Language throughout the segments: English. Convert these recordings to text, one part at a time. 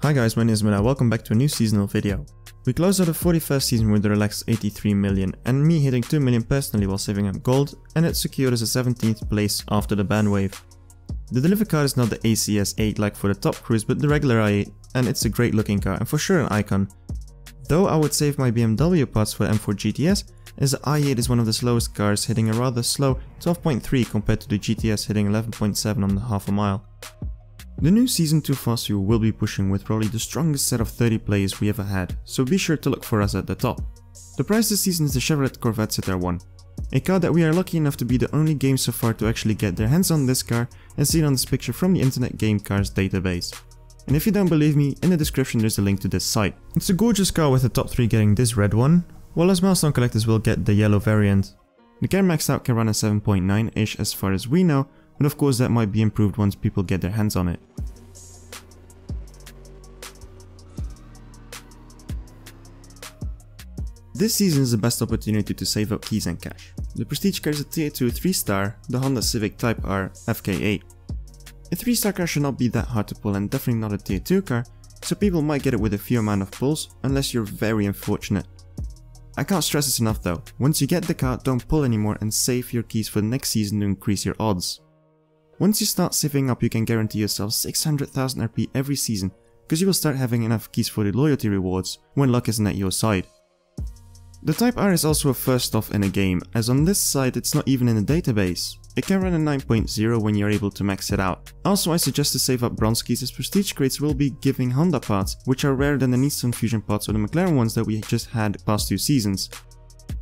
Hi guys, my name is Mila, welcome back to a new seasonal video. We closed out the 41st season with a relaxed 83 million and me hitting 2 million personally while saving up gold, and it secured us a 17th place after the ban wave. The delivered card is not the ACS8 like for the top crews, but the regular i8, and it's a great looking car and for sure an icon. Though I would save my BMW parts for M4 GTS, as the i8 is one of the slowest cars, hitting a rather slow 12.3 compared to the GTS hitting 11.7 on the half a mile. The new Season 2 Fast Fuel will be pushing with probably the strongest set of 30 players we ever had, so be sure to look for us at the top. The prize this season is the Chevrolet Corvette ZR1, a car that we are lucky enough to be the only game so far to actually get their hands on this car, as seen on this picture from the Internet Game Cars database. And if you don't believe me, in the description there's a link to this site. It's a gorgeous car with the top 3 getting this red one, while us Milestone collectors will get the yellow variant. The car maxed out can run at 7.9-ish as far as we know, but of course that might be improved once people get their hands on it. This season is the best opportunity to save up keys and cash. The prestige car is a tier 2 3-star, the Honda Civic Type R FK8. A 3-star car should not be that hard to pull and definitely not a tier 2 car, so people might get it with a few amount of pulls, unless you're very unfortunate. I can't stress this enough though, once you get the car, don't pull anymore and save your keys for the next season to increase your odds. Once you start saving up, you can guarantee yourself 600,000 RP every season, because you will start having enough keys for the loyalty rewards when luck isn't at your side. The Type R is also a first off in a game, as on this side it's not even in the database. It can run a 9.0 when you're able to max it out. Also, I suggest to save up bronze keys as prestige crates will be giving Honda parts, which are rarer than the Nissan Fusion parts or the McLaren ones that we just had past 2 seasons.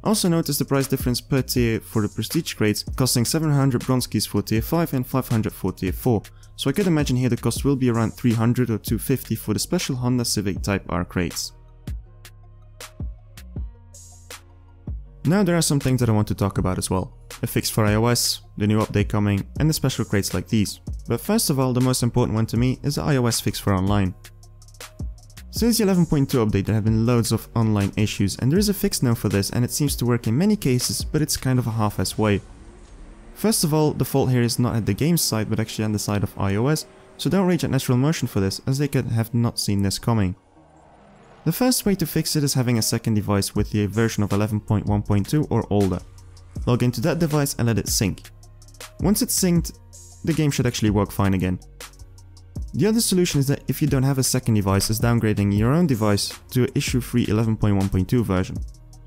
Also notice the price difference per tier for the prestige crates, costing 700 bronze keys for tier 5 and 500 for tier 4, so I could imagine here the cost will be around 300 or 250 for the special Honda Civic Type R crates. Now there are some things that I want to talk about as well. A fix for iOS, the new update coming, and the special crates like these. But first of all, the most important one to me is the iOS fix for online. Since the 11.2 update there have been loads of online issues, and there is a fix now for this, and it seems to work in many cases, but it's kind of a half-ass way. First of all, the fault here is not at the game's side but actually on the side of iOS, so don't rage at Natural Motion for this, as they could have not seen this coming. The first way to fix it is having a second device with the version of 11.1.2 or older. Log into that device and let it sync. Once it's synced, the game should actually work fine again. The other solution is that if you don't have a second device, is downgrading your own device to an issue-free 11.1.2 version.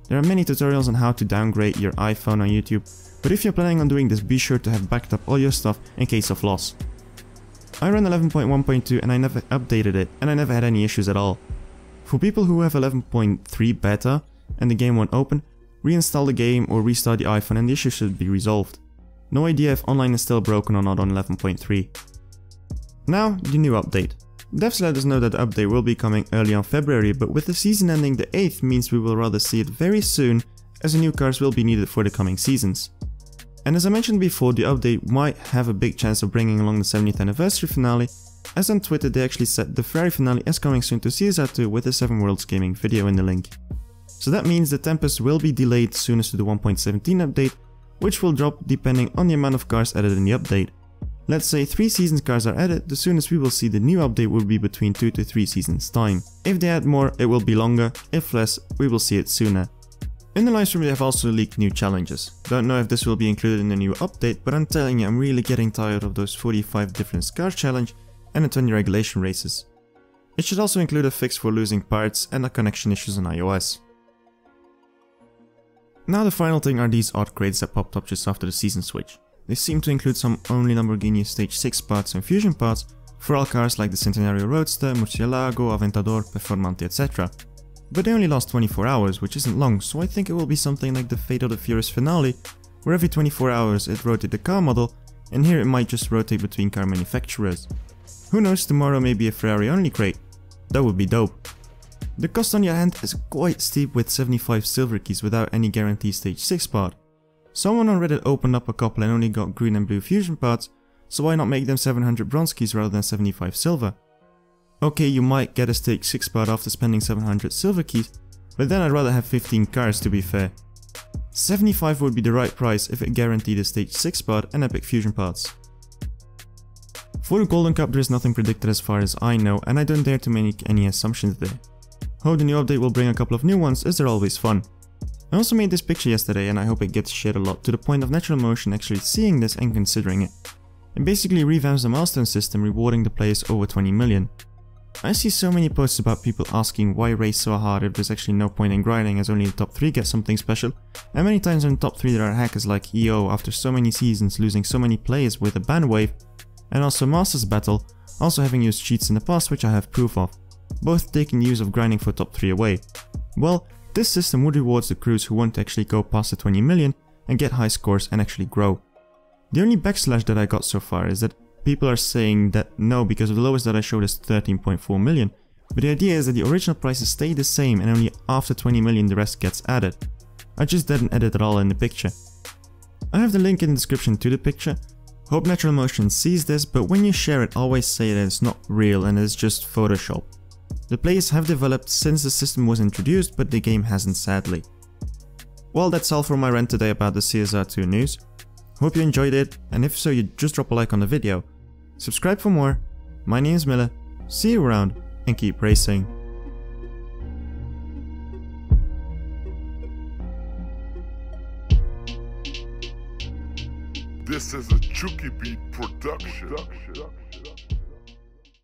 There are many tutorials on how to downgrade your iPhone on YouTube, but if you're planning on doing this, be sure to have backed up all your stuff in case of loss. I ran 11.1.2 and I never updated it, and I never had any issues at all. For people who have 11.3 beta and the game won't open, reinstall the game or restart the iPhone and the issue should be resolved. No idea if online is still broken or not on 11.3. Now, the new update. Devs let us know that the update will be coming early on February, but with the season ending the 8th means we will rather see it very soon, as the new cars will be needed for the coming seasons. And as I mentioned before, the update might have a big chance of bringing along the 70th anniversary finale, as on Twitter they actually said the Ferrari finale is coming soon to CSR 2 with a 7 Worlds Gaming video in the link. So that means the Tempest will be delayed soonest to the 1.17 update, which will drop depending on the amount of cars added in the update. Let's say 3 seasons cars are added, the soonest we will see the new update will be between 2 to 3 seasons time. If they add more, it will be longer, if less, we will see it sooner. In the livestream they have also leaked new challenges. Don't know if this will be included in the new update, but I'm telling you I'm really getting tired of those 45 different cars challenge and the 20 regulation races. It should also include a fix for losing parts and the connection issues on iOS. Now the final thing are these odd crates that popped up just after the season switch. They seem to include some only Lamborghini Stage 6 parts and Fusion parts for all cars like the Centenario Roadster, Murcielago, Aventador, Performante, etc. But they only last 24 hours, which isn't long, so I think it will be something like the Fate of the Furious finale, where every 24 hours it rotates the car model, and here it might just rotate between car manufacturers. Who knows, tomorrow may be a Ferrari only crate. That would be dope. The cost on your hand is quite steep with 75 silver keys without any guaranteed Stage 6 part. Someone on Reddit opened up a couple and only got green and blue fusion parts, so why not make them 700 bronze keys rather than 75 silver? Okay, you might get a Stage 6 part after spending 700 silver keys, but then I'd rather have 15 cars to be fair. 75 would be the right price if it guaranteed a Stage 6 part and epic fusion parts. For the Golden Cup there is nothing predicted as far as I know, and I don't dare to make any assumptions there. Hope the new update will bring a couple of new ones, as they're always fun. I also made this picture yesterday and I hope it gets shared a lot, to the point of Natural Motion actually seeing this and considering it. It basically revamps the Milestone system, rewarding the players over 20 million. I see so many posts about people asking why race so hard if there's actually no point in grinding, as only the top 3 get something special, and many times in the top 3 there are hackers like EO after so many seasons losing so many players with a ban wave, and also Masters Battle also having used cheats in the past, which I have proof of, both taking use of grinding for top 3 away. Well, this system would reward the crews who want to actually go past the 20 million and get high scores and actually grow. The only backslash that I got so far is that people are saying that no, because the lowest that I showed is 13.4 million, but the idea is that the original prices stay the same and only after 20 million the rest gets added. I just didn't edit it all in the picture. I have the link in the description to the picture. Hope Natural Motion sees this, but when you share it always say that it's not real and it's just Photoshop. The players have developed since the system was introduced, but the game hasn't, sadly. Well, that's all for my rant today about the CSR 2 news. Hope you enjoyed it, and if so, you just drop a like on the video. Subscribe for more. My name is Mille. See you around, and keep racing. This is a Chucky Beat production.